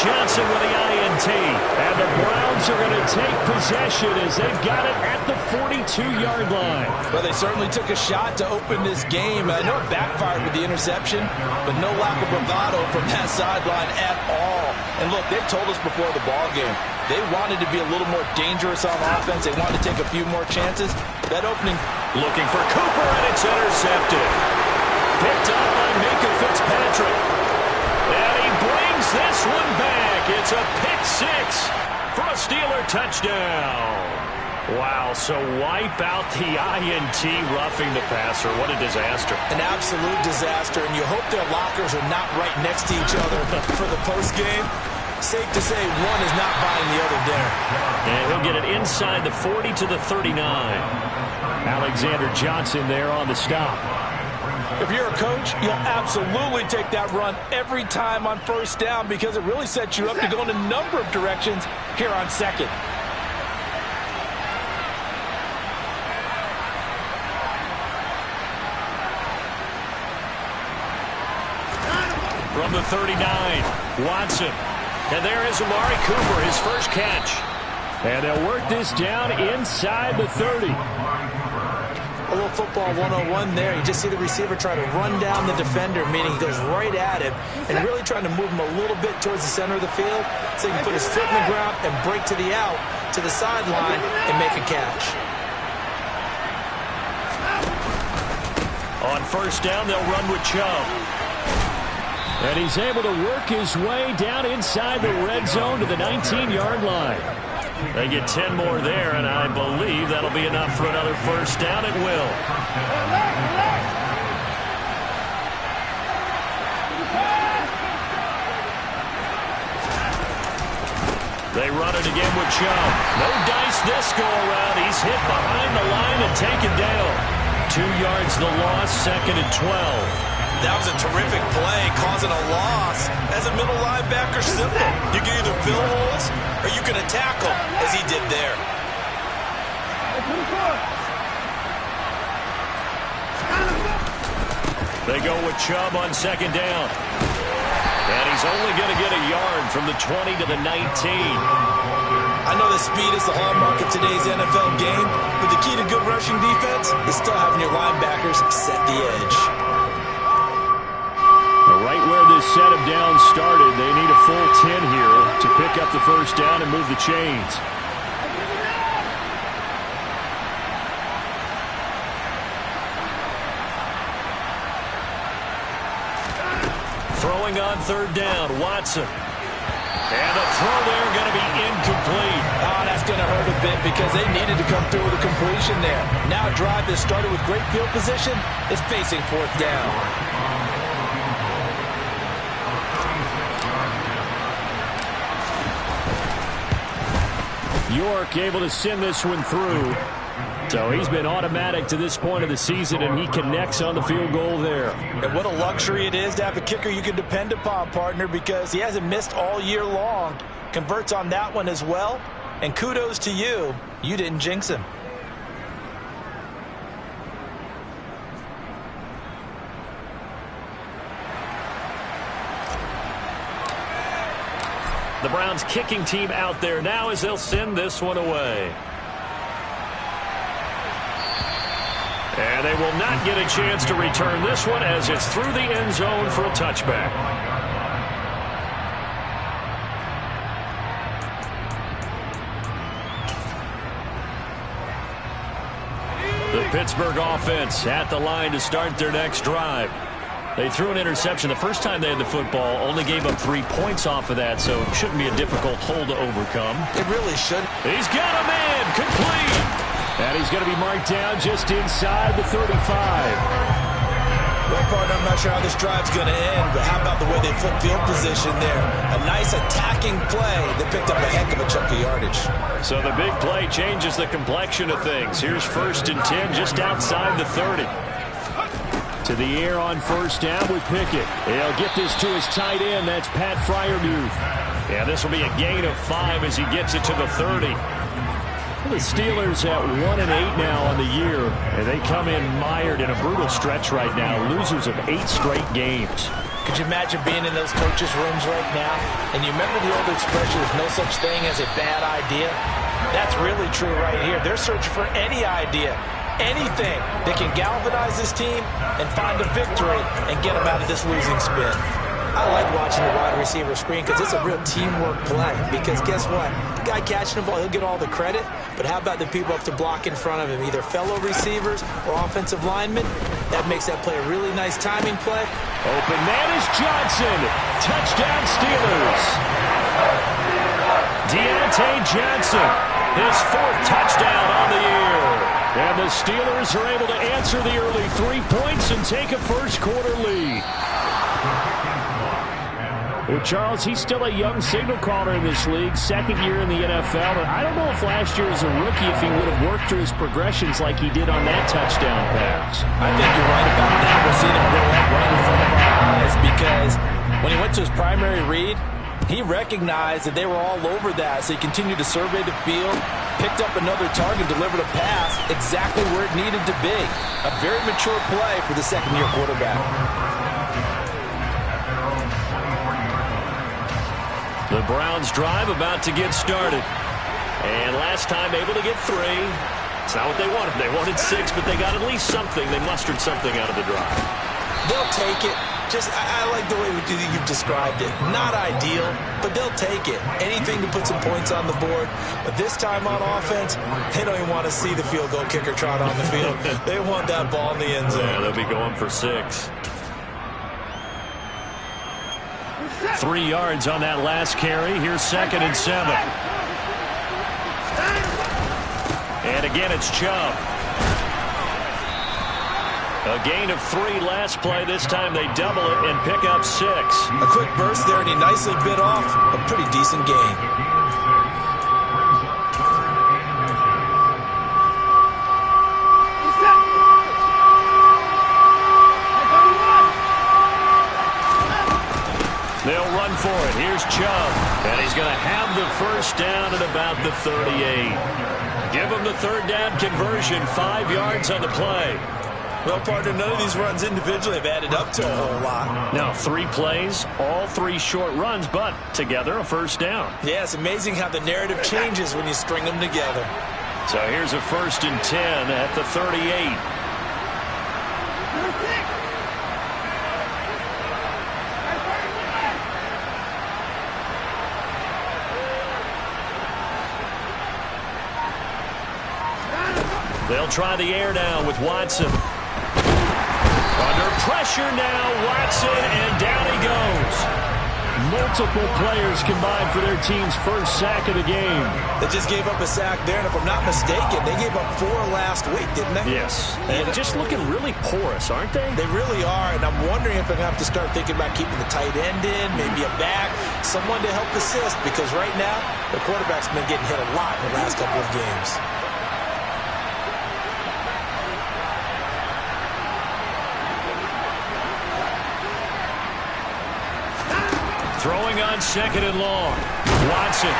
Johnson with the INT. And the Browns are going to take possession as they've got it at the 42-yard line. Well, they certainly took a shot to open this game. I know it backfired with the interception, but no lack of bravado from that sideline at all. And look, they told us before the ball game, they wanted to be a little more dangerous on offense. They wanted to take a few more chances. That opening. Looking for Cooper, and it's intercepted. Picked up by Minkah Fitzpatrick. And he brings this one back. It's a pick six for a Steeler touchdown. Wow, so wipe out the INT roughing the passer. What a disaster. An absolute disaster, and you hope their lockers are not right next to each other for the postgame. Safe to say one is not buying the other dinner. And he'll get it inside the 40 to the 39. Alexander Johnson there on the stop. If you're a coach, you'll absolutely take that run every time on first down because it really sets you up to go in a number of directions here on second. From the 39, Watson. And there is Amari Cooper, his first catch. And they'll work this down inside the 30. A little football 101 there. You just see the receiver try to run down the defender, meaning he goes right at him, and really trying to move him a little bit towards the center of the field so he can put his foot in the ground and break to the out, to the sideline, and make a catch. On first down, they'll run with Chubb. And he's able to work his way down inside the red zone to the 19-yard line. They get 10 more there, and I believe that'll be enough for another first down. It will. They run it again with Chubb. No dice this go-around. He's hit behind the line and taken down. 2 yards the loss, second and 12. That was a terrific play, causing a loss. As a middle linebacker, simple. You can either fill holes or you can attack them, as he did there. They go with Chubb on second down. And he's only going to get a yard from the 20 to the 19. I know that speed is the hallmark of today's NFL game, but the key to good rushing defense is still having your linebackers set the edge. Right where this set of downs started, they need a full 10 here to pick up the first down and move the chains. Throwing on third down, Watson. And the throw there going to be incomplete. Oh, that's going to hurt a bit because they needed to come through with a completion there. Now a drive that started with great field position is facing fourth down. York able to send this one through. So he's been automatic to this point of the season, and he connects on the field goal there. And what a luxury it is to have a kicker you can depend upon, partner, because he hasn't missed all year long. Converts on that one as well. And kudos to you. You didn't jinx him. The Browns kicking team out there now as they'll send this one away. And they will not get a chance to return this one as it's through the end zone for a touchback. The Pittsburgh offense at the line to start their next drive. They threw an interception the first time they had the football, only gave up 3 points off of that, so it shouldn't be a difficult hole to overcome. It really should. He's got a man, complete. And he's going to be marked down just inside the 35. Well, partner, I'm not sure how this drive's going to end, but how about the way they flip field position there? A nice attacking play that picked up a heck of a chunk of yardage. So the big play changes the complexion of things. Here's first and 10 just outside the 30. To the air on first down with Pickett. He'll get this to his tight end. That's Pat Freiermuth. Yeah, this will be a gain of 5 as he gets it to the 30. The Steelers at 1-8 now on the year, and they come in mired in a brutal stretch right now. Losers of 8 straight games. Could you imagine being in those coaches' rooms right now? And you remember the old expression, there's no such thing as a bad idea? That's really true right here. They're searching for any idea, anything that can galvanize this team and find a victory and get them out of this losing spin. I like watching the wide receiver screen because it's a real teamwork play. Because guess what? The guy catching the ball, he'll get all the credit. But how about the people up to block in front of him, either fellow receivers or offensive linemen? That makes that play a really nice timing play. Open man is Johnson. Touchdown Steelers. Deontay Johnson, his 4th touchdown on the year. And the Steelers are able to answer the early 3 points and take a first-quarter lead. Well, Charles, he's still a young signal caller in this league, 2nd year in the NFL. And I don't know if last year as a rookie, if he would have worked through his progressions like he did on that touchdown pass. I think you're right about that. We're seeing him grow up right in front of our eyes because when he went to his primary read, he recognized that they were all over that, so he continued to survey the field, picked up another target, delivered a pass exactly where it needed to be. A very mature play for the second-year quarterback. The Browns drive about to get started. And last time able to get 3. It's not what they wanted. They wanted 6, but they got at least something. They mustered something out of the drive. They'll take it. I like the way you've described it. Not ideal, but they'll take it. Anything to put some points on the board. But this time on offense, they don't even want to see the field goal kicker trot on the field. They want that ball in the end zone. Yeah, they'll be going for 6. 3 yards on that last carry. Here's 2nd and 7. And again, it's Chubb. A gain of 3 last play. This time they double it and pick up 6. A quick burst there, and he nicely bit off a pretty decent gain. They'll run for it. Here's Chubb. And he's going to have the first down at about the 38. Give him the 3rd down conversion. 5 yards on the play. Well, partner, none of these runs individually have added up to a whole lot. Now, 3 plays, all 3 short runs, but together a first down. Yeah, it's amazing how the narrative changes when you string them together. So here's a 1st and 10 at the 38. They'll try the air now with Watson. Under pressure now, Watson, and down he goes. Multiple players combined for their team's 1st sack of the game. They just gave up a sack there, and if I'm not mistaken, they gave up 4 last week, didn't they? Yes. And just looking really porous, aren't they? They really are, and I'm wondering if they're going to have to start thinking about keeping the tight end in, maybe a back, someone to help assist, because right now, the quarterback's been getting hit a lot in the last couple of games. Throwing on 2nd and long. Watson.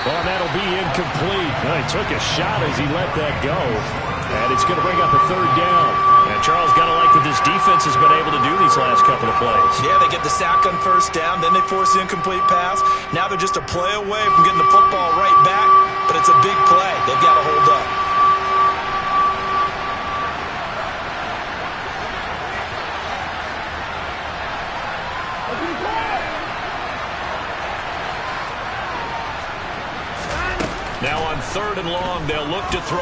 Oh, that'll be incomplete. He took a shot as he let that go. And it's going to bring up a 3rd down. And Charles, got to like what this defense has been able to do these last couple of plays. Yeah, they get the sack on 1st down, then they force the incomplete pass. Now they're just a play away from getting the football right back. But it's a big play. They've got to hold up. Now on 3rd and long, they'll look to throw.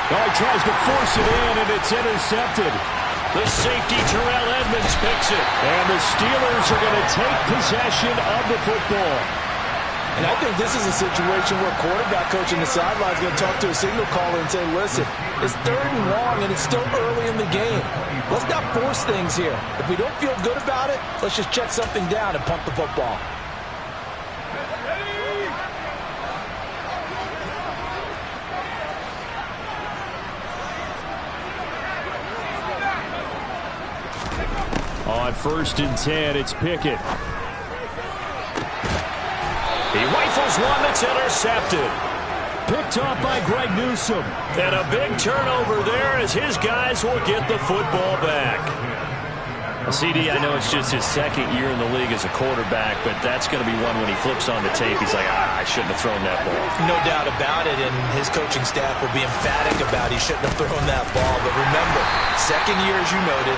Oh, he tries to force it in, and it's intercepted. The safety, Terrell Edmunds, picks it. And the Steelers are going to take possession of the football. And I think this is a situation where quarterback coach in the sideline is going to talk to a signal caller and say, listen, it's 3rd and long, and it's still early in the game. Let's not force things here. If we don't feel good about it, let's just check something down and punt the football. On 1st and 10, it's Pickett. He rifles one that's intercepted. Picked off by Greg Newsome. And a big turnover there as his guys will get the football back. CD, I know it's just his second year in the league as a quarterback, but that's going to be one when he flips on the tape, he's like, I shouldn't have thrown that ball. No doubt about it, and his coaching staff will be emphatic about he shouldn't have thrown that ball. But remember, second year, as you noted,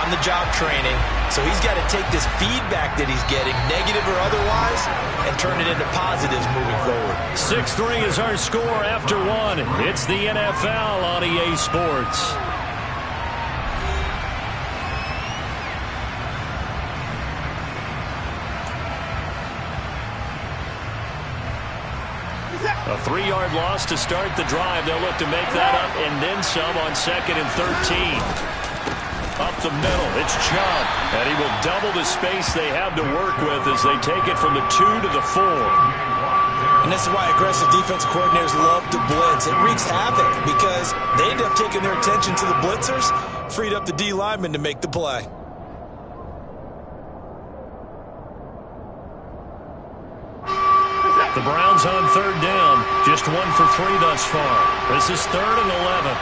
on-the-job training, so he's got to take this feedback that he's getting, negative or otherwise, and turn it into positives moving forward. 6-3 is our score after one. It's the NFL on EA Sports. A 3-yard loss to start the drive. They'll look to make that up and then some on 2nd and 13. Up the middle, it's Chubb. And he will double the space they have to work with as they take it from the 2 to the 4. And this is why aggressive defensive coordinators love to blitz. It wreaks havoc because they end up taking their attention to the blitzers, freed up the D lineman to make the play. The Browns on 3rd down. Just 1 for 3 thus far. This is 3rd and 11.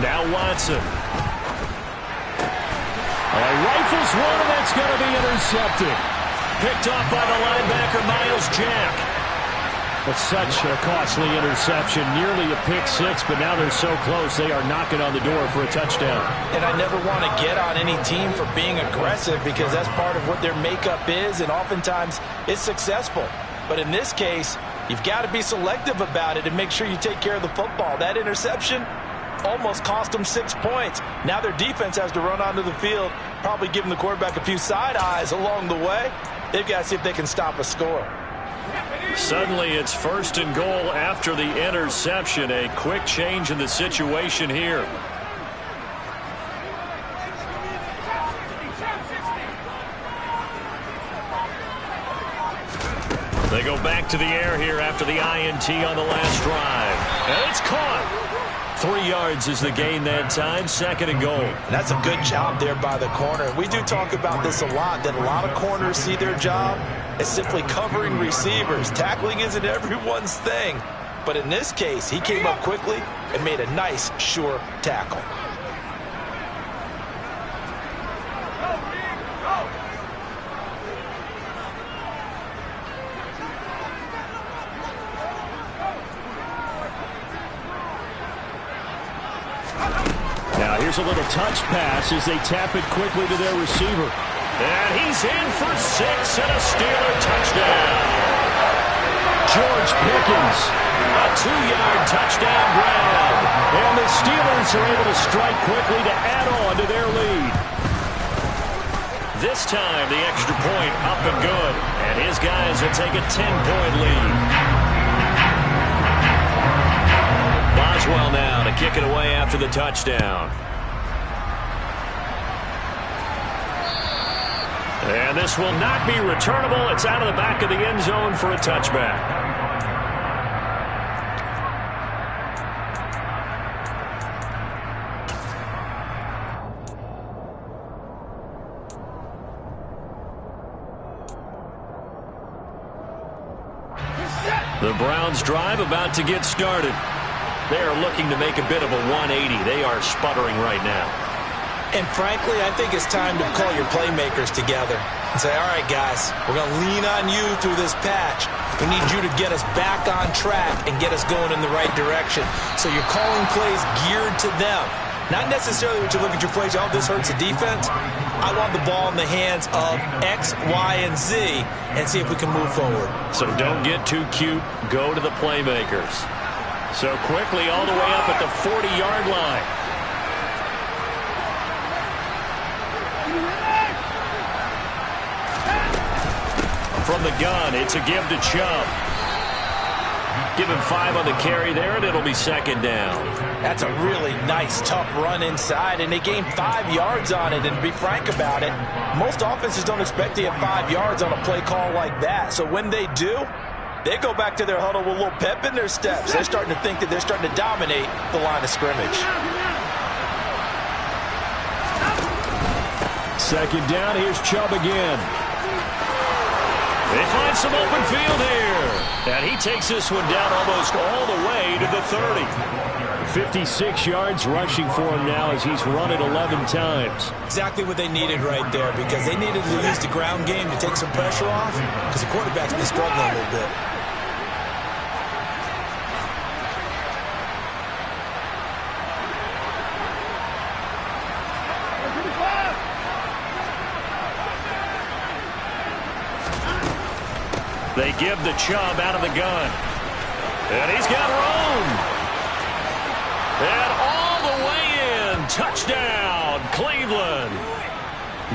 Now Watson. Rifles one, and that's going to be intercepted. Picked off by the linebacker, Myles Jack. But such a costly interception, nearly a pick six, but now they're so close they are knocking on the door for a touchdown. And I never want to get on any team for being aggressive because that's part of what their makeup is, and oftentimes it's successful. But in this case, you've got to be selective about it and make sure you take care of the football. That interception almost cost them 6 points. Now their defense has to run onto the field, probably giving the quarterback a few side eyes along the way. They've got to see if they can stop a score. Suddenly it's 1st and goal after the interception. A quick change in the situation here. They go back to the air here after the INT on the last drive. And it's caught. 3 yards is the gain that time. 2nd and goal. That's a good job there by the corner. We do talk about this a lot, that a lot of corners see their job as simply covering receivers. Tackling isn't everyone's thing. But in this case, he came up quickly and made a nice, sure tackle. Now here's a little touch pass as they tap it quickly to their receiver. And he's in for 6 and a Steeler touchdown. George Pickens, a 2-yard touchdown grab. And the Steelers are able to strike quickly to add on to their lead. This time the extra point up and good. And his guys will take a 10-point lead. Boswell now to kick it away after the touchdown. And this will not be returnable. It's out of the back of the end zone for a touchback. The Browns drive about to get started. They are looking to make a bit of a 180. They are sputtering right now. And frankly, I think it's time to call your playmakers together and say, all right, guys, we're going to lean on you through this patch. We need you to get us back on track and get us going in the right direction. So you're calling plays geared to them. Not necessarily when you look at your plays, oh, this hurts the defense. I want the ball in the hands of X, Y, and Z and see if we can move forward. So don't get too cute. Go to the playmakers. So quickly all the way up at the 40-yard line. From the gun, it's a give to Chubb. Give him 5 on the carry there, and it'll be 2nd down. That's a really nice, tough run inside, and they gained 5 yards on it. And to be frank about it, most offenses don't expect to have 5 yards on a play call like that. So when they do, they go back to their huddle with a little pep in their steps. They're starting to think that they're starting to dominate the line of scrimmage. 2nd down, here's Chubb again. They find some open field here. And he takes this one down almost all the way to the 30. 56 yards rushing for him now as he's run it 11 times. Exactly what they needed right there, because they needed to use the ground game to take some pressure off, because the quarterback's been struggling a little bit. They give the Chubb out of the gun. And he's got room. And all the way in. Touchdown, Cleveland.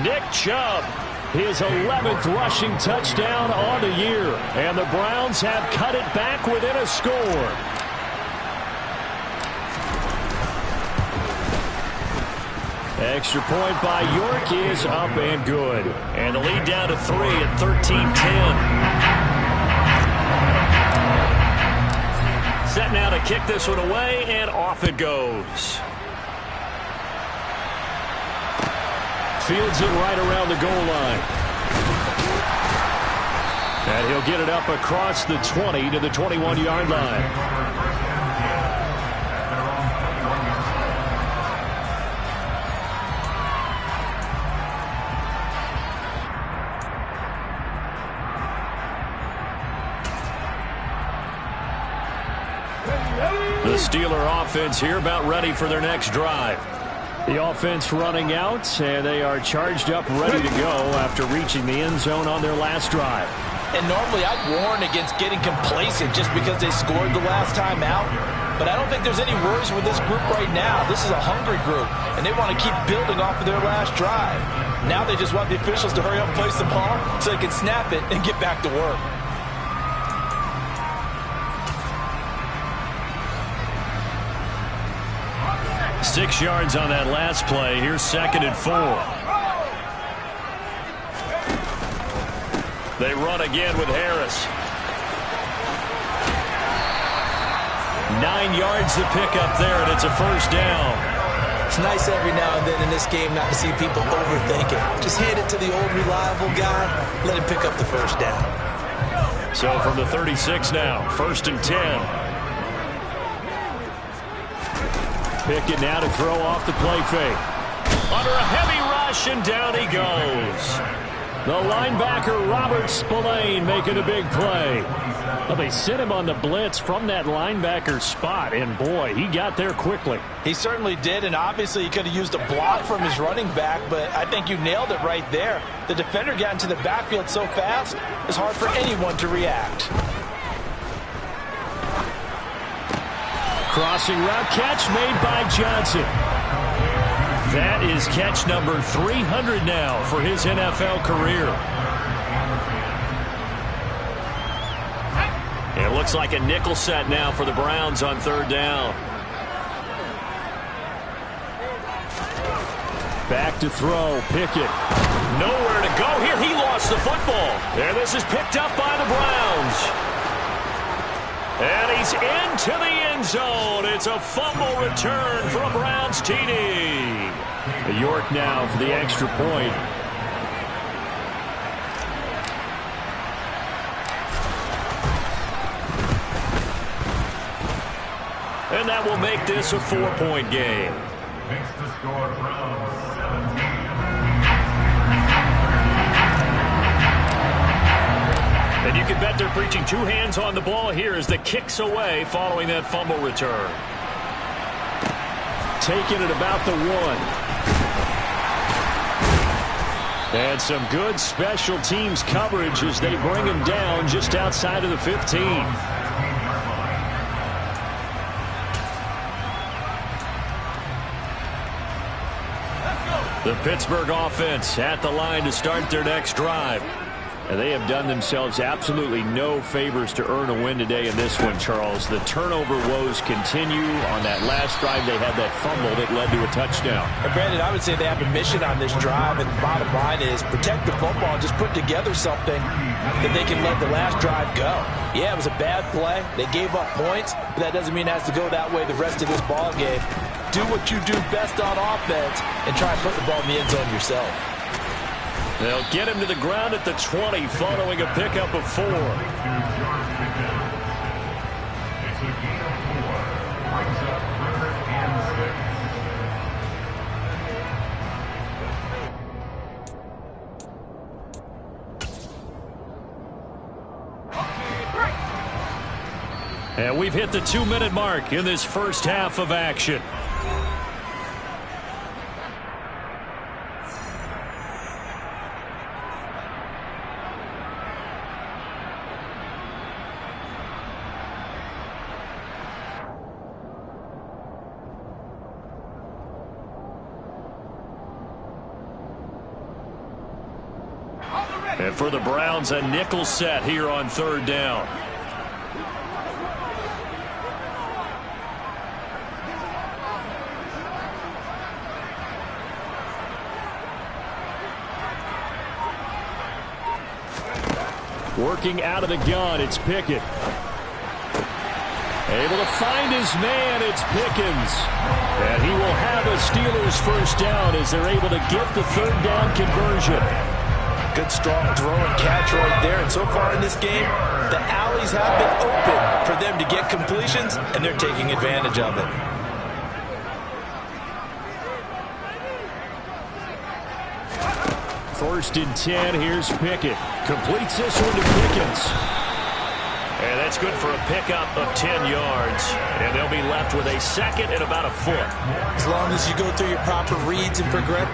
Nick Chubb, his 11th rushing touchdown on the year. And the Browns have cut it back within a score. Extra point by York is up and good. And the lead down to 3 at 13-10. Set now to kick this one away, and off it goes. Fields it right around the goal line. And he'll get it up across the 20 to the 21-yard line. The Steeler offense here about ready for their next drive. The offense running out, and they are charged up ready to go after reaching the end zone on their last drive. And normally I'd warn against getting complacent just because they scored the last time out. But I don't think there's any worries with this group right now. This is a hungry group, and they want to keep building off of their last drive. Now they just want the officials to hurry up and place the ball so they can snap it and get back to work. Six yards on that last play. Here's 2nd and 4. They run again with Harris. 9 yards to pick up there, and it's a first down. It's nice every now and then in this game not to see people overthink it. Just hand it to the old reliable guy. Let him pick up the first down. So from the 36 now, 1st and 10. Pickett now to throw off the play fake. Under a heavy rush, and down he goes. The linebacker, Robert Spillane, making a big play. Well, they sent him on the blitz from that linebacker spot, and boy, he got there quickly. He certainly did, and obviously he could have used a block from his running back, but I think you nailed it right there. The defender got into the backfield so fast, it's hard for anyone to react. Crossing route catch made by Johnson. That is catch number 300 now for his NFL career. It looks like a nickel set now for the Browns on 3rd down. Back to throw, Pickett. Nowhere to go here. He lost the football. And this is picked up by the Browns. And he's into the end zone. It's a fumble return for a Browns TD. York now for the extra point. And that will make this a 4-point game. Makes the score Browns 17. And you can bet they're preaching 2 hands on the ball here as the kick's away following that fumble return. Taking it about the 1. And some good special teams coverage as they bring him down just outside of the 15. The Pittsburgh offense at the line to start their next drive. And they have done themselves absolutely no favors to earn a win today in this one, Charles. The turnover woes continue. On that last drive, they had that fumble that led to a touchdown. And Brandon, I would say they have a mission on this drive, and the bottom line is protect the football and just put together something that they can let the last drive go. Yeah, it was a bad play. They gave up points, but that doesn't mean it has to go that way the rest of this ball game. Do what you do best on offense and try and put the ball in the end zone yourself. They'll get him to the ground at the 20 following a pickup of 4. It's a gain of 4. Brings up 3rd and 6. And we've hit the 2-minute mark in this first half of action. And for the Browns, a nickel set here on 3rd down. Working out of the gun, it's Pickett. Able to find his man, it's Pickens. And he will have a Steelers first down as they're able to get the 3rd down conversion. Good strong throw and catch right there. And so far in this game, the alleys have been open for them to get completions, and they're taking advantage of it. First and 10, here's Pickett. Completes this one to Pickens. And that's good for a pickup of 10 yards. And they'll be left with a second and about a foot. As long as you go through your proper reads and progress.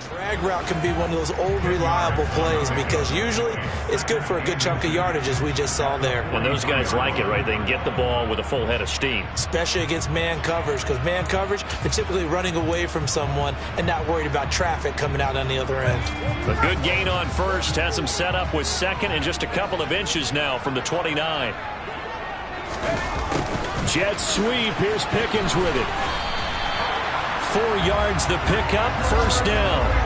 Drag route can be one of those old reliable plays because usually it's good for a good chunk of yardage, as we just saw there. When those guys like it, right, they can get the ball with a full head of steam. Especially against man coverage, because man coverage, they're typically running away from someone and not worried about traffic coming out on the other end. A good gain on first, has them set up with second and just a couple of inches now from the 29. Jet sweep, here's Pickens with it. 4 yards the pickup, first down.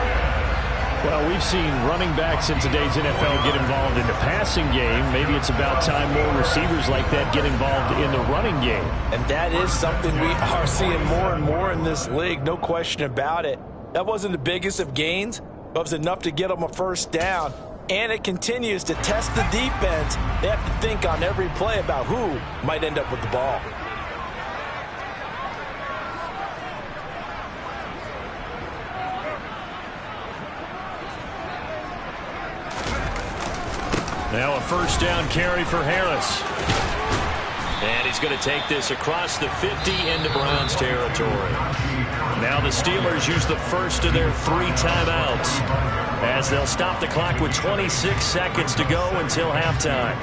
Well, we've seen running backs in today's NFL get involved in the passing game. Maybe it's about time more receivers like that get involved in the running game. And that is something we are seeing more and more in this league, no question about it. That wasn't the biggest of gains, but it was enough to get them a first down. And it continues to test the defense. They have to think on every play about who might end up with the ball. Now a first down carry for Harris. And he's going to take this across the 50 into Browns territory. Now the Steelers use the first of their 3 timeouts as they'll stop the clock with 26 seconds to go until halftime.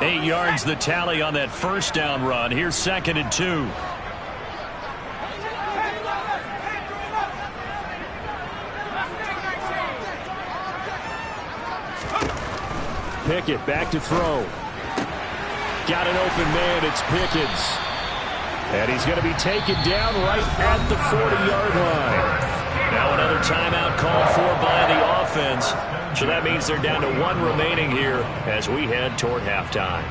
Eight yards the tally on that first down run. Here's 2nd and 2. Pickett back to throw. Got an open man. It's Pickens. And he's going to be taken down right at the 40-yard line. Now another timeout called for by the offense. So that means they're down to 1 remaining here as we head toward halftime.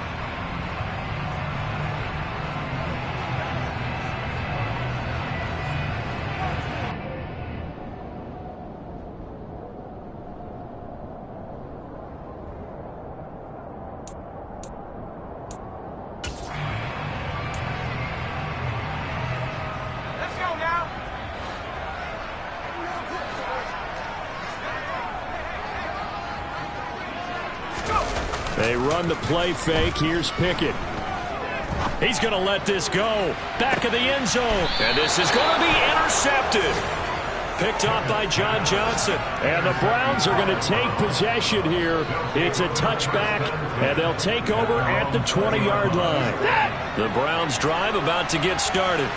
They run the play fake. Here's Pickett. He's going to let this go. Back of the end zone. And this is going to be intercepted. Picked off by John Johnson. And the Browns are going to take possession here. It's a touchback, and they'll take over at the 20-yard line. The Browns drive about to get started.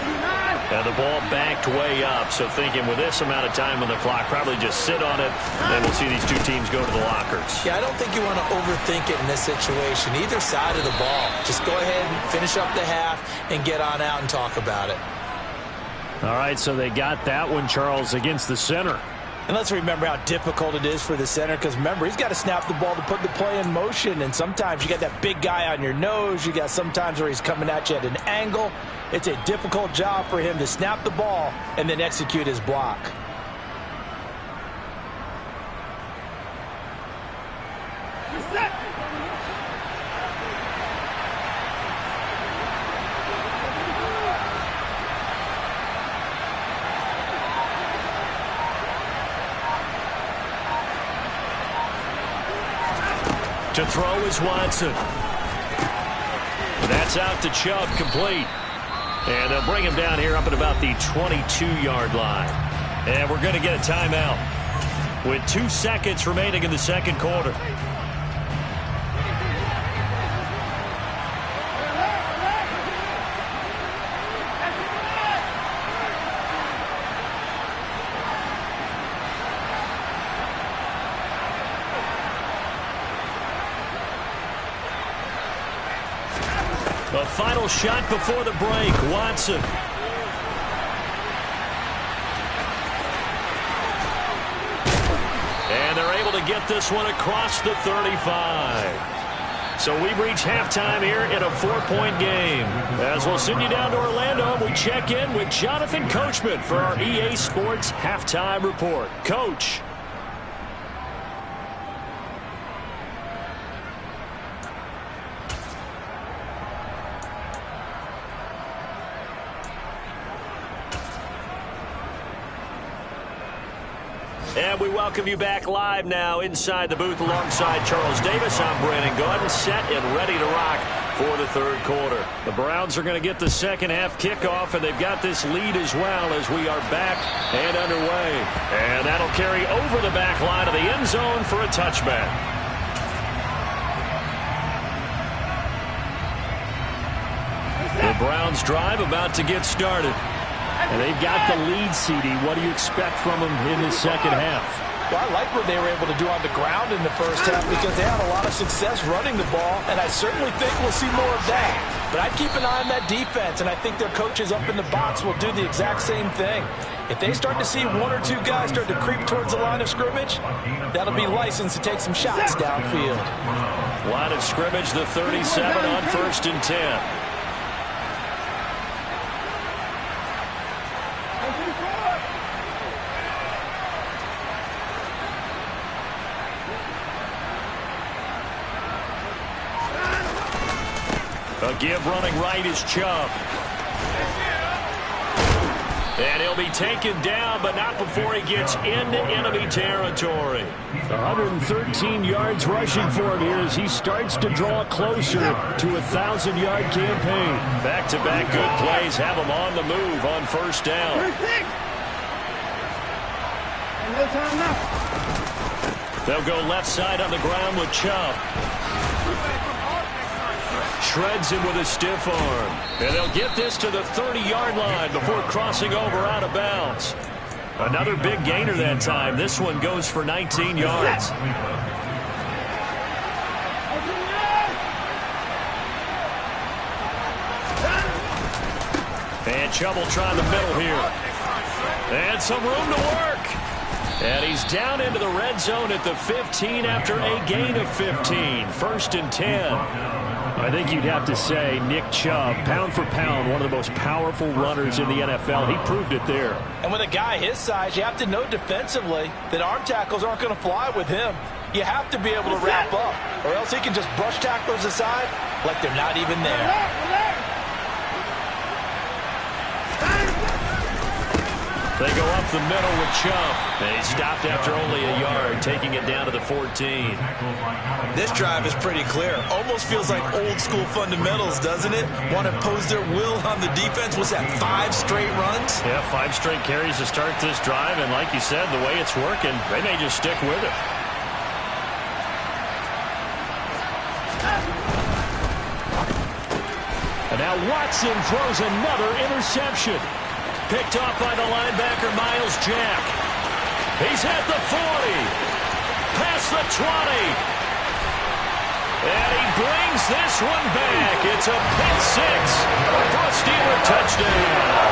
And the ball backed way up, so thinking with this amount of time on the clock, probably just sit on it, and we'll see these two teams go to the lockers. Yeah, I don't think you want to overthink it in this situation. Either side of the ball. Just go ahead and finish up the half and get on out and talk about it. All right, so they got that one, Charles, against the center. And let's remember how difficult it is for the center, because remember, he's got to snap the ball to put the play in motion, and sometimes you got that big guy on your nose. You got sometimes where he's coming at you at an angle. It's a difficult job for him to snap the ball and then execute his block. To throw is Watson. That's out to Chubb, complete. And they'll bring him down here up at about the 22-yard line. And we're going to get a timeout with 2 seconds remaining in the second quarter. A final shot before the break. Watson. And they're able to get this one across the 35. So we've reached halftime here in a 4-point game. As we'll send you down to Orlando, we check in with Jonathan Coachman for our EA Sports Halftime Report. Coach. And we welcome you back live now inside the booth alongside Charles Davis. I'm Brandon Gaudin, set and ready to rock for the third quarter. The Browns are going to get the second half kickoff, and they've got this lead as well as we are back and underway. And that'll carry over the back line of the end zone for a touchback. The Browns drive about to get started. And they've got the lead, CD. What do you expect from them in the second half? Well, I like what they were able to do on the ground in the first half because they had a lot of success running the ball, and I certainly think we'll see more of that. But I'd keep an eye on that defense, and I think their coaches up in the box will do the exact same thing. If they start to see one or two guys start to creep towards the line of scrimmage, that'll be licensed to take some shots downfield. Line of scrimmage, the 37 on 1st and 10. A give running right is Chubb. And he'll be taken down, but not before he gets into enemy territory. 113 yards rushing for him here as he starts to draw closer to a 1,000-yard campaign. Back-to-back good plays have him on the move on 1st down. They'll go left side on the ground with Chubb. Shreds him with a stiff arm. And they'll get this to the 30-yard line before crossing over out of bounds. Another big gainer that time. This one goes for 19 yards. And Chubb will try the middle here. And some room to work. And he's down into the red zone at the 15 after a gain of 15. 1st and 10. I think you'd have to say Nick Chubb, pound for pound, one of the most powerful runners in the NFL. He proved it there. And with a guy his size, you have to know defensively that arm tackles aren't going to fly with him. You have to be able to wrap up, or else he can just brush tacklers aside like they're not even there. They go up the middle with Chubb. And he stopped after only a yard, taking it down to the 14. This drive is pretty clear. Almost feels like old school fundamentals, doesn't it? Want to impose their will on the defense. Was that 5 straight runs? Yeah, 5 straight carries to start this drive. And like you said, the way it's working, they may just stick with it. And now Watson throws another interception. Picked off by the linebacker, Myles Jack. He's at the 40. Past the 20. And he brings this one back. It's a pick 6 for a Steeler touchdown.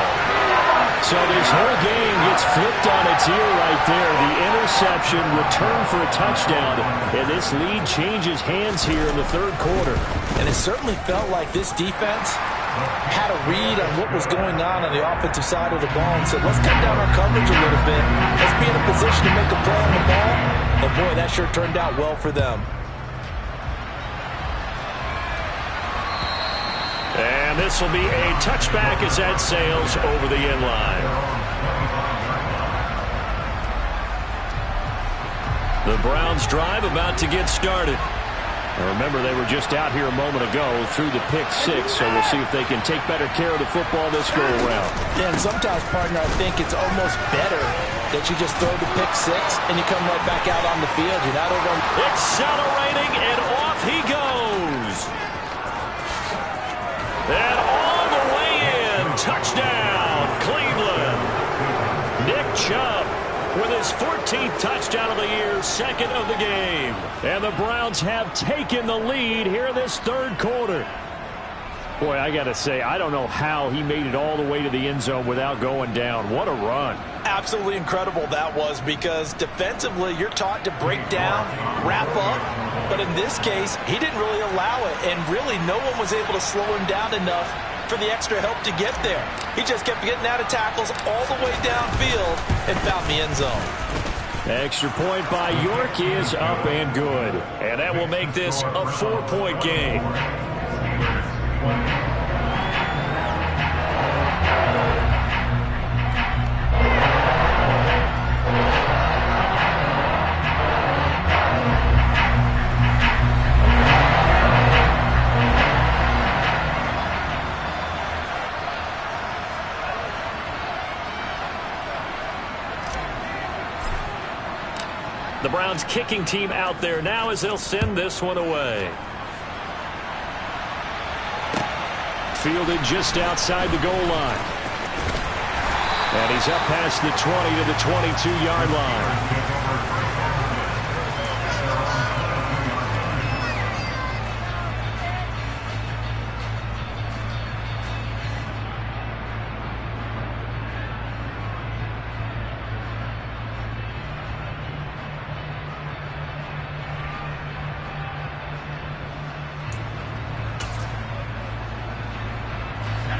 So this whole game gets flipped on its ear right there. The interception, return for a touchdown. And this lead changes hands here in the 3rd quarter. And it certainly felt like this defense had a read on what was going on the offensive side of the ball and said, let's cut down our coverage a little bit. Let's be in a position to make a play on the ball. And boy, that sure turned out well for them. And this will be a touchback as that sails over the end line. The Browns drive about to get started. Remember, they were just out here a moment ago through the pick 6, so we'll see if they can take better care of the football this go-around. Yeah, and sometimes, partner, I think it's almost better that you just throw the pick 6 and you come right back out on the field. You're not over. Accelerating, and off he goes. And all the way in. Touchdown, Cleveland. Nick Chubb with his 14th touchdown of the year, 2nd of the game. And the Browns have taken the lead here in this 3rd quarter. Boy, I got to say, I don't know how he made it all the way to the end zone without going down. What a run. Absolutely incredible that was, because defensively you're taught to break down, wrap up. But in this case, he didn't really allow it. And really, no one was able to slow him down enough for the extra help to get there. He just kept getting out of tackles all the way downfield and found the end zone. Extra point by York is up and good. And that will make this a 4-point game. The Browns kicking team out there now as they'll send this one away. Fielded just outside the goal line. And he's up past the 20 to the 22-yard line.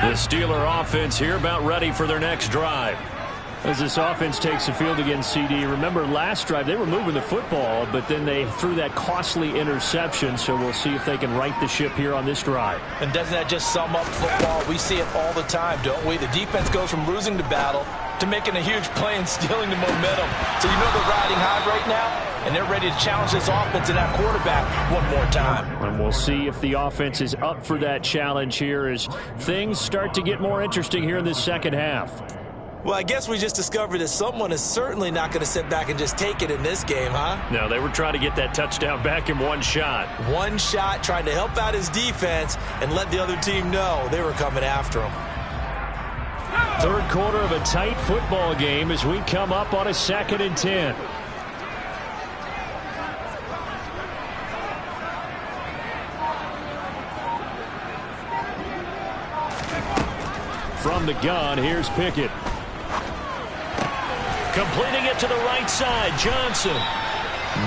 The Steeler offense here about ready for their next drive. As this offense takes the field against CD, remember last drive they were moving the football, but then they threw that costly interception, so we'll see if they can right the ship here on this drive. And doesn't that just sum up football? We see it all the time, don't we? The defense goes from losing the battle to making a huge play and stealing the momentum. So you know they're riding high right now, and they're ready to challenge this offense and that quarterback one more time. And we'll see if the offense is up for that challenge here as things start to get more interesting here in this second half. Well, I guess we just discovered that someone is certainly not going to sit back and just take it in this game, huh? No, they were trying to get that touchdown back in one shot. One shot, trying to help out his defense and let the other team know they were coming after him. Third quarter of a tight football game as we come up on a 2nd and 10. From the gun, here's Pickett. Completing it to the right side, Johnson.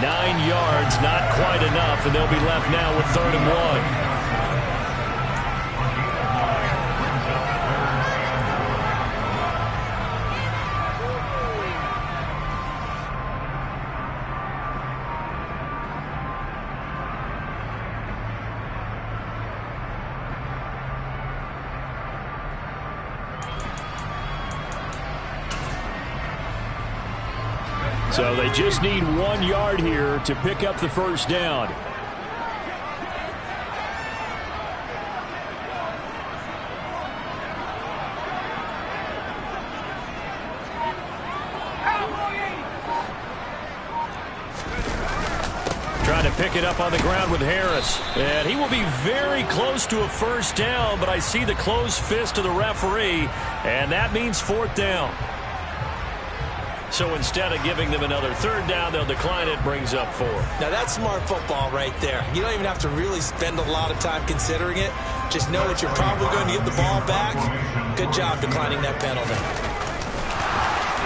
9 yards, not quite enough, and they'll be left now with 3rd and 1. So they just need 1 yard here to pick up the first down. Trying to pick it up on the ground with Harris. And he will be very close to a first down, but I see the closed fist of the referee, and that means 4th down. So instead of giving them another 3rd down, they'll decline it, brings up 4. Now that's smart football right there. You don't even have to really spend a lot of time considering it. Just know that you're probably going to get the ball back. Good job declining that penalty.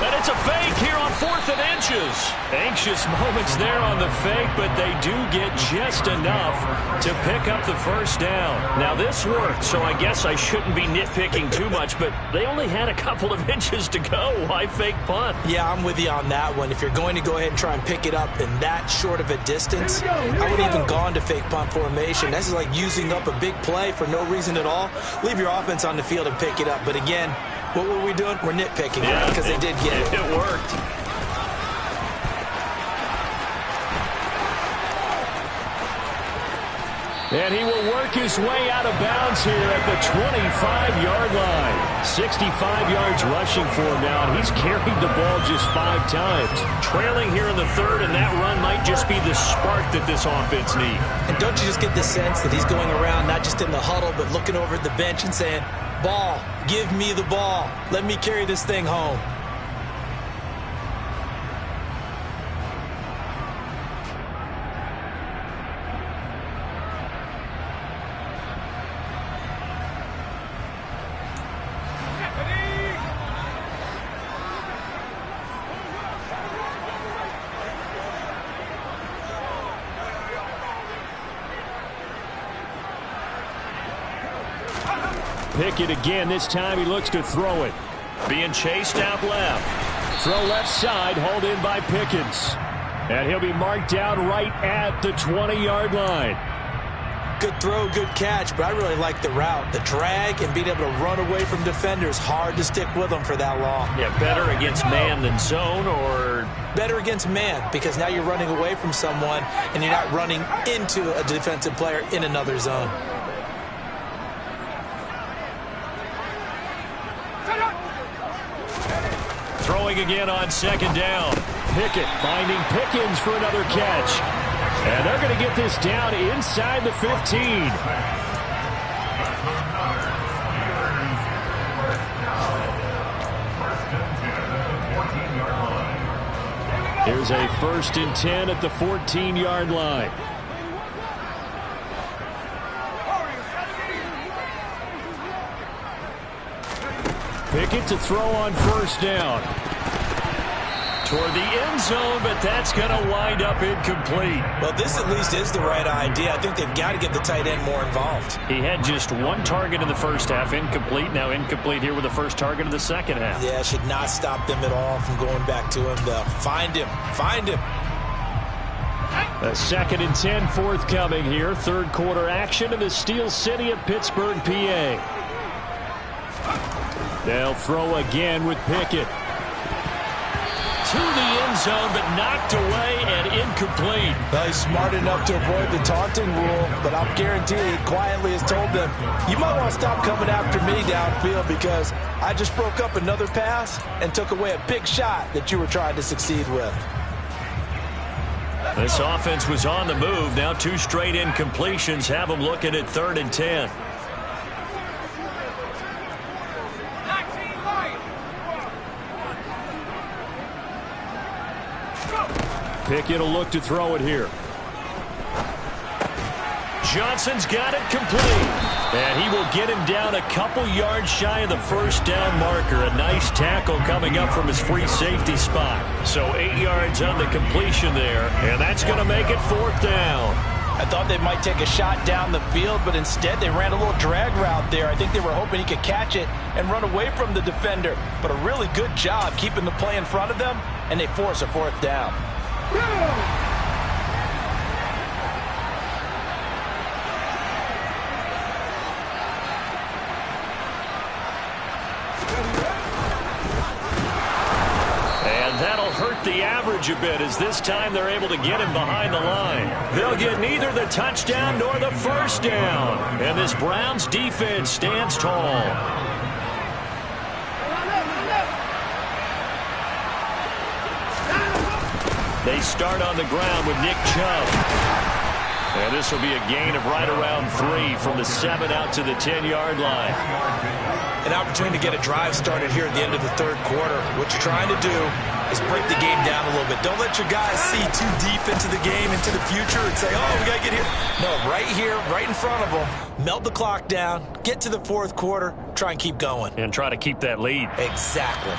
And it's a fake here on 4th and inches. Anxious moments there on the fake, but they do get just enough to pick up the first down. Now this worked, so I guess I shouldn't be nitpicking too much, but they only had a couple of inches to go. Why fake punt? Yeah, I'm with you on that one. If you're going to go ahead and try and pick it up in that short of a distance, I would even gone to fake punt formation. This is like using up a big play for no reason at all. Leave your offense on the field and pick it up. But again, what were we doing? We're nitpicking, right? Because they did get it. It worked. And he will work his way out of bounds here at the 25-yard line. 65 yards rushing for him now, and he's carried the ball just 5 times. Trailing here in the 3rd, and that run might just be the spark that this offense needs. And don't you just get the sense that he's going around not just in the huddle, but looking over at the bench and saying, ball, give me the ball. Let me carry this thing home. Pickett again. This time he looks to throw it. Being chased out left. Throw left side, hauled in by Pickens. And he'll be marked down right at the 20-yard line. Good throw, good catch, but I really like the route. The drag and being able to run away from defenders. Hard to stick with them for that long. Yeah, better against man than zone, or? Better against man, because now you're running away from someone and you're not running into a defensive player in another zone. Throwing again on 2nd down. Pickett finding Pickens for another catch. And they're going to get this down inside the 15. Here's a 1st and 10 at the 14-yard line. Pickett to throw on 1st down. toward the end zone, but that's going to wind up incomplete. Well, this at least is the right idea. I think they've got to get the tight end more involved. He had just one target in the first half, incomplete. Now incomplete here with the first target of the second half. Yeah, should not stop them at all from going back to him. Find him. Find him. A 2nd and 10 forthcoming here. Third quarter action in the Steel City of Pittsburgh, PA. They'll throw again with Pickett. To the end zone, but knocked away and incomplete. Well, he's smart enough to avoid the taunting rule, but I'm guaranteed he quietly has told them, you might want to stop coming after me downfield because I just broke up another pass and took away a big shot that you were trying to succeed with. This offense was on the move. Now 2 straight incompletions have them looking at 3rd and 10. Pickett will look to throw it here. Johnson's got it complete. And he will get him down a couple yards shy of the first down marker. A nice tackle coming up from his free safety spot. So 8 yards on the completion there. And that's going to make it 4th down. I thought they might take a shot down the field, but instead they ran a little drag route there. I think they were hoping he could catch it and run away from the defender. But a really good job keeping the play in front of them, and they force a 4th down. And that'll hurt the average a bit as this time they're able to get him behind the line. They'll get neither the touchdown nor the first down. And this Browns defense stands tall. They start on the ground with Nick Chubb. And this will be a gain of right around 3 from the 7 out to the 10-yard line. An opportunity to get a drive started here at the end of the 3rd quarter. What you're trying to do is break the game down a little bit. Don't let your guys see too deep into the game, into the future, and say, oh, we got to get here. No, right here, right in front of them. Melt the clock down, get to the 4th quarter, try and keep going. And try to keep that lead. Exactly.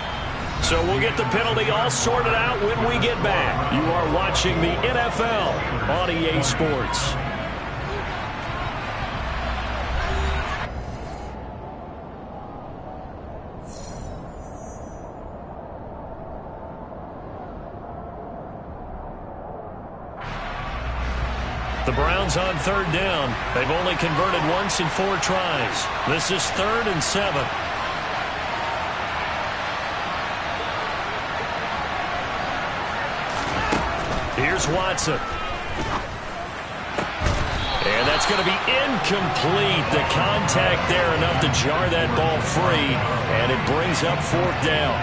So we'll get the penalty all sorted out when we get back. You are watching the NFL on EA Sports. The Browns on 3rd down. They've only converted once in 4 tries. This is 3rd and 7. Here's Watson. And that's going to be incomplete. The contact there enough to jar that ball free, and it brings up 4th down.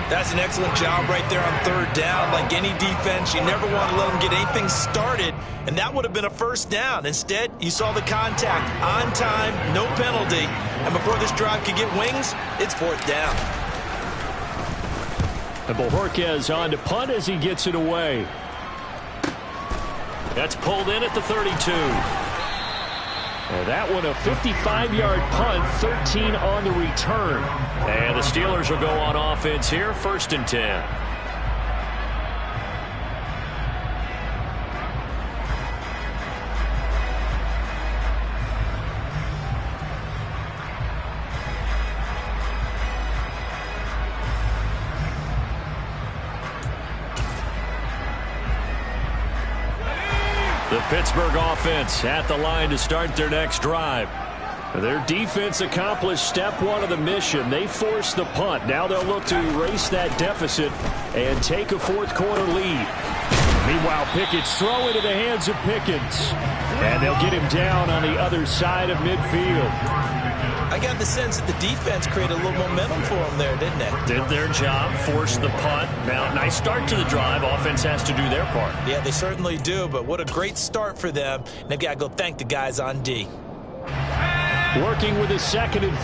That's an excellent job right there on 3rd down. Like any defense, you never want to let them get anything started, and that would have been a 1st down. Instead, you saw the contact on time, no penalty, and before this drive could get wings, it's 4th down. And Bojorquez on to punt as he gets it away. That's pulled in at the 32. And that one a 55-yard punt, 13 on the return. And the Steelers will go on offense here, 1st and 10. The Pittsburgh offense at the line to start their next drive. Their defense accomplished step 1 of the mission. They forced the punt. Now they'll look to erase that deficit and take a 4th quarter lead. Meanwhile, Pickett's throw into the hands of Pickens. And they'll get him down on the other side of midfield. I got the sense that the defense created a little momentum for them there, didn't they? Did their job, forced the punt. Now, nice start to the drive. Offense has to do their part. Yeah, they certainly do, but what a great start for them. And they've got to go thank the guys on D. Working with a 2nd and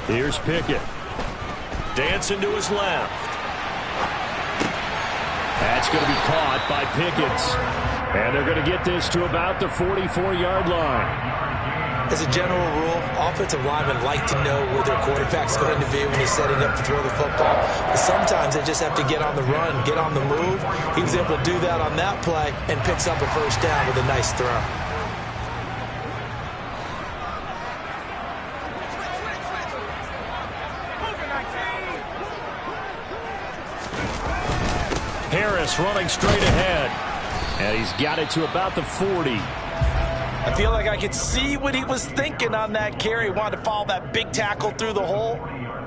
4. Here's Pickett. Dancing to his left. That's going to be caught by Pickens. And they're going to get this to about the 44-yard line. As a general rule, offensive linemen like to know where their quarterback's going to be when he's setting up to throw the football. But sometimes they just have to get on the run, get on the move. He was able to do that on that play and picks up a first down with a nice throw. Harris running straight ahead. And he's got it to about the 40. I feel like I could see what he was thinking on that carry. Wanted to follow that big tackle through the hole.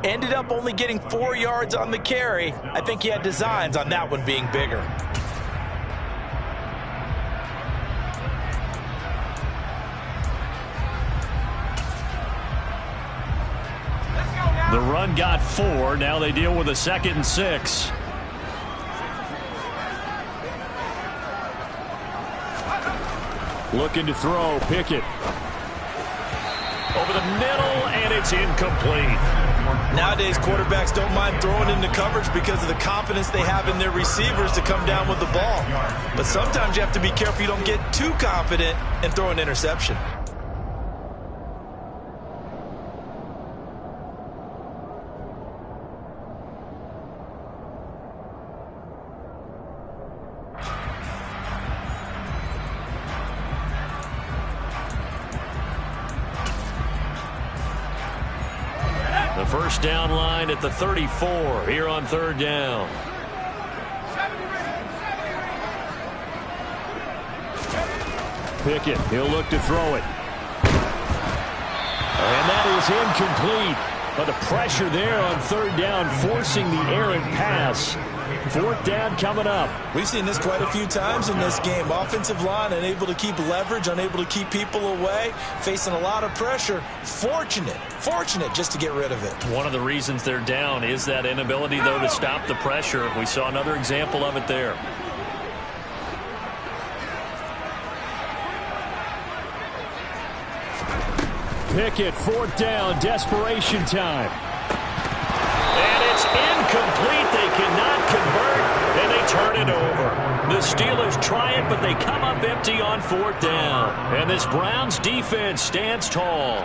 Ended up only getting 4 yards on the carry. I think he had designs on that one being bigger. The run got 4. Now they deal with a 2nd and 6. Looking to throw, Pickett. Over the middle, and it's incomplete. Nowadays, quarterbacks don't mind throwing into coverage because of the confidence they have in their receivers to come down with the ball. But sometimes you have to be careful you don't get too confident and throw an interception. The first down line at the 34 here on 3rd down. Pickett, he'll look to throw it. And that is incomplete. But the pressure there on 3rd down, forcing the errant pass. 4th down coming up. We've seen this quite a few times in this game. Offensive line unable to keep leverage, unable to keep people away, facing a lot of pressure. Fortunate just to get rid of it. One of the reasons they're down is that inability, though, to stop the pressure. We saw another example of it there. Pickett, 4th down, desperation time. And it's incomplete. They cannot convert, and they turn it over. The Steelers try it, but they come up empty on 4th down. And this Browns defense stands tall.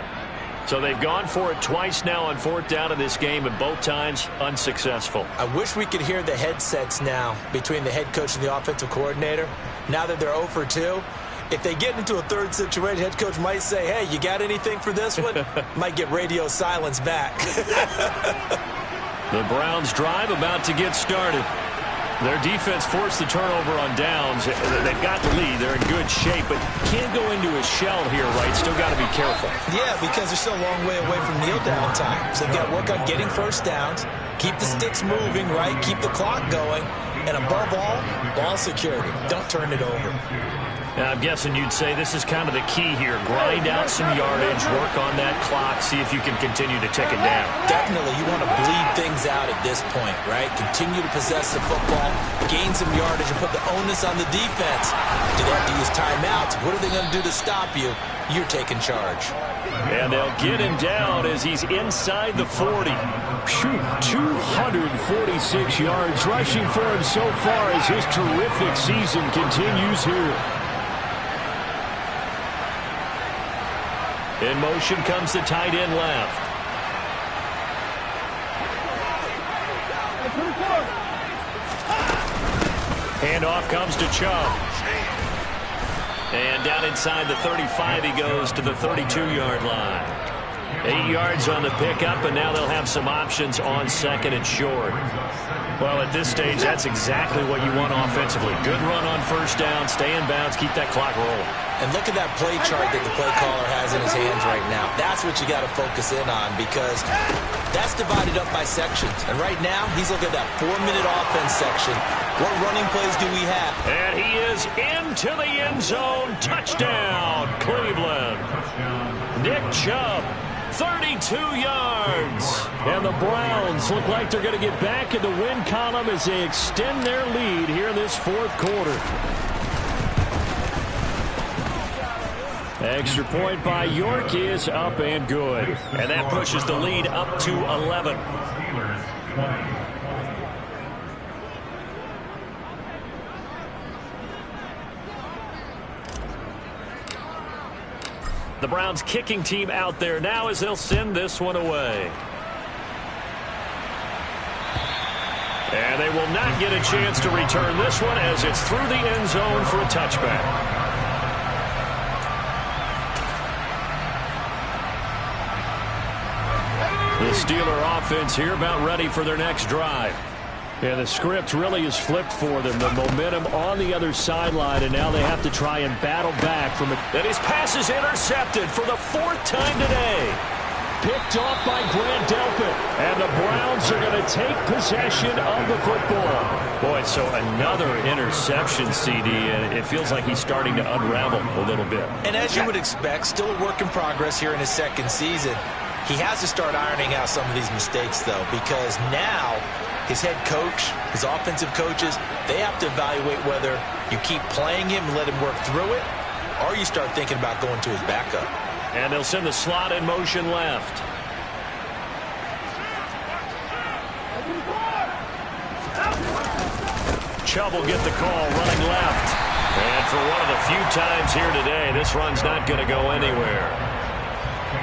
So they've gone for it twice now on 4th down in this game, and both times unsuccessful. I wish we could hear the headsets now between the head coach and the offensive coordinator. Now that they're 0 for 2. If they get into a third situation, head coach might say, hey, you got anything for this one? Might get radio silence back. The Browns drive about to get started. Their defense forced the turnover on downs. They've got the lead. They're in good shape, but can't go into a shell here, right? Still got to be careful. Yeah, because they're still a long way away from kneel down time. So they've got to work on getting first downs, keep the sticks moving, right? Keep the clock going. And above all, ball security. Don't turn it over. Now, I'm guessing you'd say this is kind of the key here. Grind out some yardage, work on that clock, see if you can continue to tick it down. Definitely. You want to bleed things out at this point, right? Continue to possess the football, gain some yardage, and put the onus on the defense. Do they have to use timeouts? What are they going to do to stop you? You're taking charge. And they'll get him down as he's inside the 40. 246 yards rushing for him so far as his terrific season continues here. In motion comes the tight end left. Handoff comes to Chubb. And down inside the 35 he goes to the 32-yard line. 8 yards on the pickup, and now they'll have some options on 2nd and short. Well, at this stage, that's exactly what you want offensively. Good run on 1st down, stay in bounds, keep that clock rolling. And look at that play chart that the play caller has in his hands right now. That's what you got to focus in on because that's divided up by sections. And right now, he's looking at that 4-minute offense section. What running plays do we have? And he is into the end zone. Touchdown, Cleveland. Nick Chubb, 32 yards. And the Browns look like they're going to get back in the win column as they extend their lead here in this 4th quarter. Extra point by York is up and good. And that pushes the lead up to 11. Steelers 20. The Browns kicking team out there now as they'll send this one away. And they will not get a chance to return this one as it's through the end zone for a touchback. The Steeler offense here about ready for their next drive. Yeah, the script really is flipped for them. The momentum on the other sideline, and now they have to try and battle back from it. And his pass is intercepted for the 4th time today. Picked off by Grant Delpit. And the Browns are going to take possession of the football. Boy, so another interception, CD, and it feels like he's starting to unravel a little bit. And as you would expect, still a work in progress here in his 2nd season. He has to start ironing out some of these mistakes, though, because now his head coach, his offensive coaches, they have to evaluate whether you keep playing him and let him work through it, or you start thinking about going to his backup. And they'll send the slot in motion left. Chubb will get the call running left. And for one of the few times here today, this run's not going to go anywhere.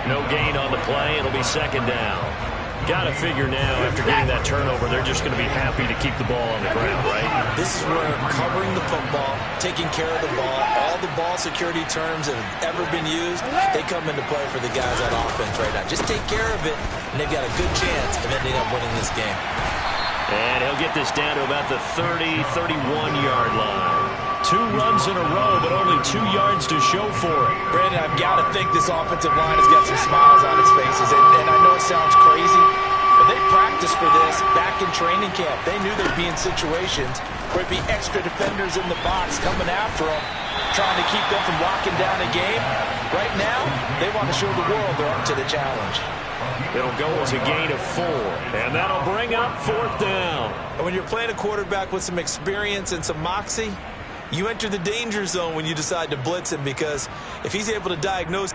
No gain on the play. It'll be 2nd down. Got to figure now, after getting that turnover, they're just going to be happy to keep the ball on the ground, right? This is where covering the football, taking care of the ball, all the ball security terms that have ever been used, they come into play for the guys on offense right now. Just take care of it, and they've got a good chance of ending up winning this game. And he'll get this down to about the 30, 31-yard line. 2 runs in a row, but only 2 yards to show for it. Brandon, I've got to think this offensive line has got some smiles on its faces. And I know it sounds crazy, but they practiced for this back in training camp. They knew they'd be in situations where it'd be extra defenders in the box coming after them, trying to keep them from locking down a game. Right now, they want to show the world they're up to the challenge. It'll go as a gain of 4, and that'll bring up 4th down. And when you're playing a quarterback with some experience and some moxie, you enter the danger zone when you decide to blitz him, because if he's able to diagnose.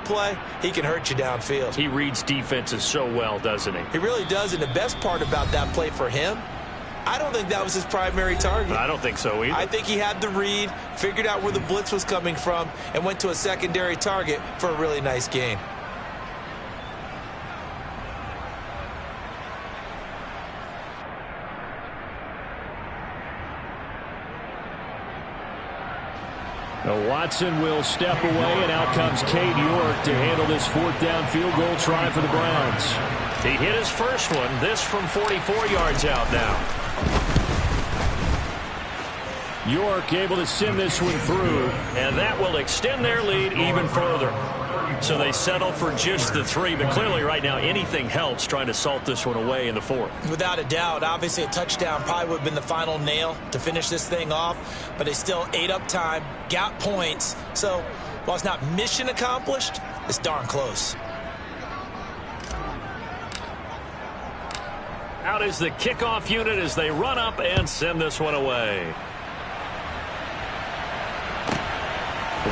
Play, he can hurt you downfield. He reads defenses so well, doesn't he? He really does, and the best part about that play for him, I don't think that was his primary target. I don't think so either. I think he had the read, figured out where the blitz was coming from, and went to a secondary target for a really nice gain. Now Watson will step away, and out comes Cade York to handle this 4th down field goal try for the Browns. He hit his first one, this from 44 yards out now. York able to send this one through, and that will extend their lead even further. So they settle for just the 3, but clearly right now anything helps trying to salt this one away in the 4th. Without a doubt, obviously a touchdown probably would have been the final nail to finish this thing off, but they still ate up time, got points. So while it's not mission accomplished, it's darn close. Out is the kickoff unit as they run up and send this one away.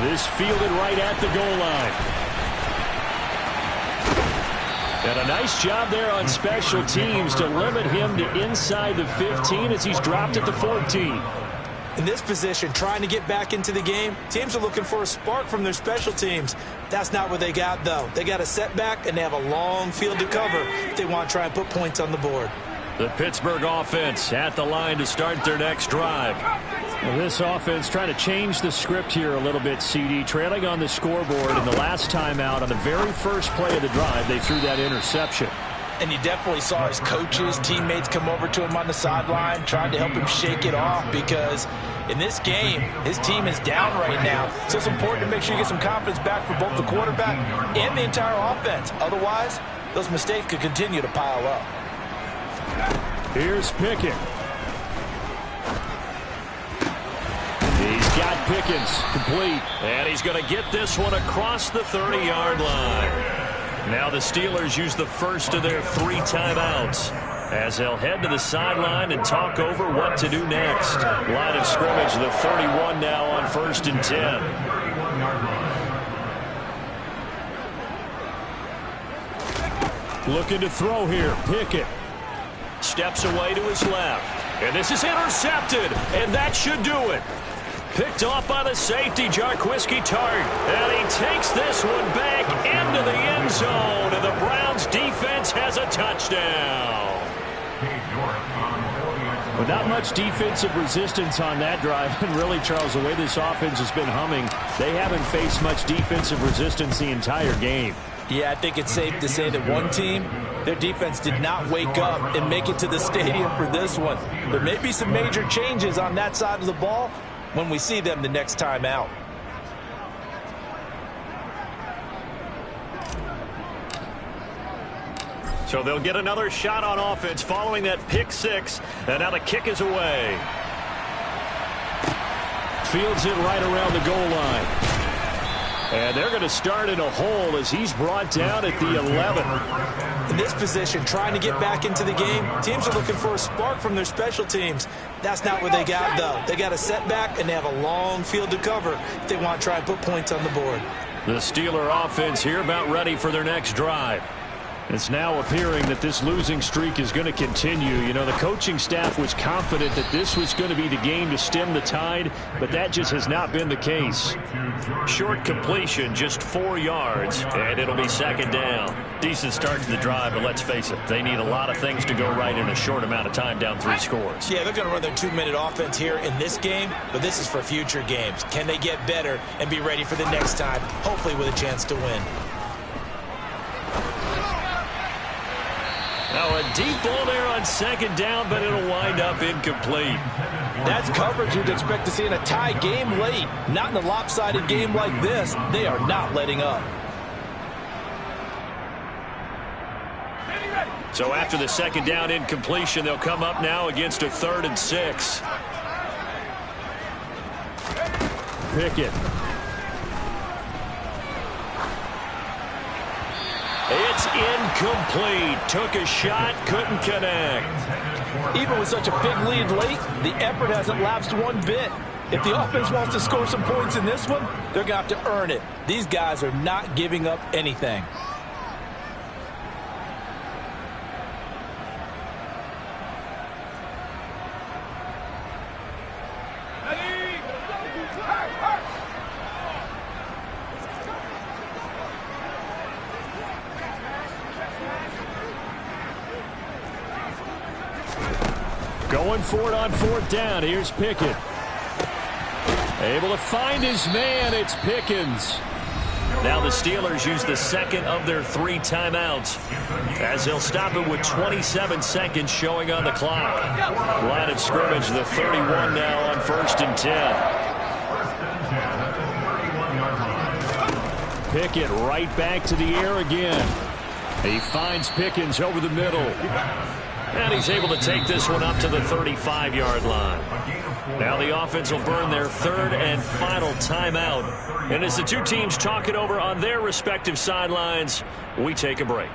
This fielded right at the goal line. And a nice job there on special teams to limit him to inside the 15 as he's dropped at the 14. In this position, trying to get back into the game, teams are looking for a spark from their special teams. That's not what they got, though. They got a setback, and they have a long field to cover if they want to try and put points on the board. The Pittsburgh offense at the line to start their next drive. Well, this offense trying to change the script here a little bit, CD. Trailing on the scoreboard, and the last time out on the very first play of the drive, they threw that interception. And you definitely saw his coaches, teammates come over to him on the sideline, trying to help him shake it off, because in this game, his team is down right now. So it's important to make sure you get some confidence back for both the quarterback and the entire offense. Otherwise, those mistakes could continue to pile up. Here's Pickett. He's got Pickens complete. And he's going to get this one across the 30-yard line. Now the Steelers use the first of their 3 timeouts as they'll head to the sideline and talk over what to do next. Line of scrimmage, the 31 now on 1st and 10. Looking to throw here. Pickett steps away to his left. And this is intercepted. And that should do it. Picked off by the safety, Jarquiski Tartt. And he takes this one back into the end zone. And the Browns defense has a touchdown. But not much defensive resistance on that drive. And really, Charles, the way this offense has been humming, they haven't faced much defensive resistance the entire game. Yeah, I think it's safe to say that one team, their defense did not wake up and make it to the stadium for this one. There may be some major changes on that side of the ball when we see them the next time out. So they'll get another shot on offense following that pick 6. And now the kick is away. Fields it right around the goal line. And they're going to start in a hole as he's brought down at the 11. In this position, trying to get back into the game, teams are looking for a spark from their special teams. That's not what they got, though. They got a setback, and they have a long field to cover if they want to try and put points on the board. The Steeler offense here about ready for their next drive. It's now appearing that this losing streak is going to continue. You know, the coaching staff was confident that this was going to be the game to stem the tide, but that just has not been the case. Short completion, just 4 yards, and it'll be 2nd down. Decent start to the drive, but let's face it, they need a lot of things to go right in a short amount of time, down 3 scores. Yeah, they're going to run their 2-minute offense here in this game, but this is for future games. Can they get better and be ready for the next time, hopefully with a chance to win? Now a deep ball there on 2nd down, but it'll wind up incomplete. That's coverage you'd expect to see in a tie game late. Not in a lopsided game like this. They are not letting up. So after the 2nd down incompletion, they'll come up now against a 3rd and 6. Pickett. It's incomplete. Took a shot, couldn't connect. Even with such a big lead late, the effort hasn't lapsed one bit. If the offense wants to score some points in this one, they're going to have to earn it. These guys are not giving up anything. Going for it on 4th down. Here's Pickett. Able to find his man. It's Pickens. Now the Steelers use the 2nd of their 3 timeouts as they'll stop it with 27 seconds showing on the clock. Line of scrimmage, the 31 now on 1st and 10. Pickett right back to the air again. He finds Pickens over the middle. And he's able to take this one up to the 35-yard line. Now the offense will burn their 3rd and final timeout. And as the two teams talk it over on their respective sidelines, we take a break.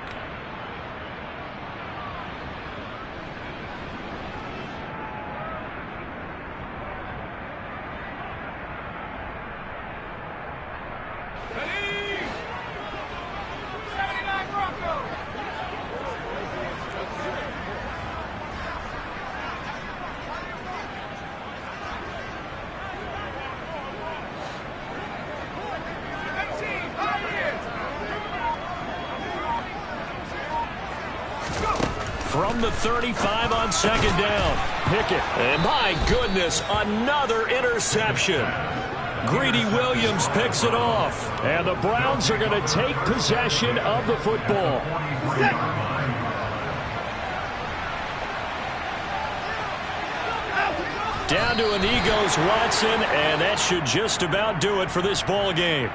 From the 35 on 2nd down. Pickett. And my goodness, another interception. Greedy Williams picks it off. And the Browns are going to take possession of the football. down to a knee goes Watson, and that should just about do it for this ball game.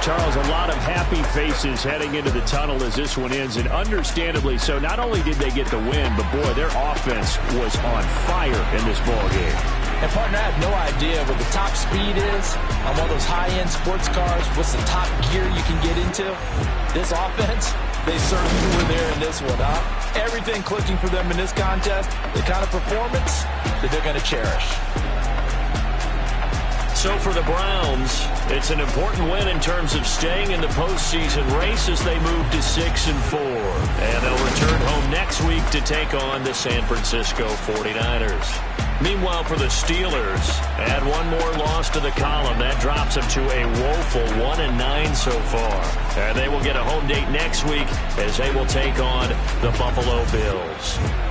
Charles, a lot of happy faces heading into the tunnel as this one ends, and understandably so. Not only did they get the win, but boy, their offense was on fire in this ball game. And partner, I have no idea what the top speed is on one of those high-end sports cars. What's the top gear you can get into? This offense, they certainly were there in this one, huh? Everything clicking for them in this contest, the kind of performance that they're going to cherish. So for the Browns, it's an important win in terms of staying in the postseason race as they move to 6-4. And they'll return home next week to take on the San Francisco 49ers. Meanwhile, for the Steelers, add one more loss to the column. That drops them to a woeful 1-9 so far. And they will get a home date next week as they will take on the Buffalo Bills.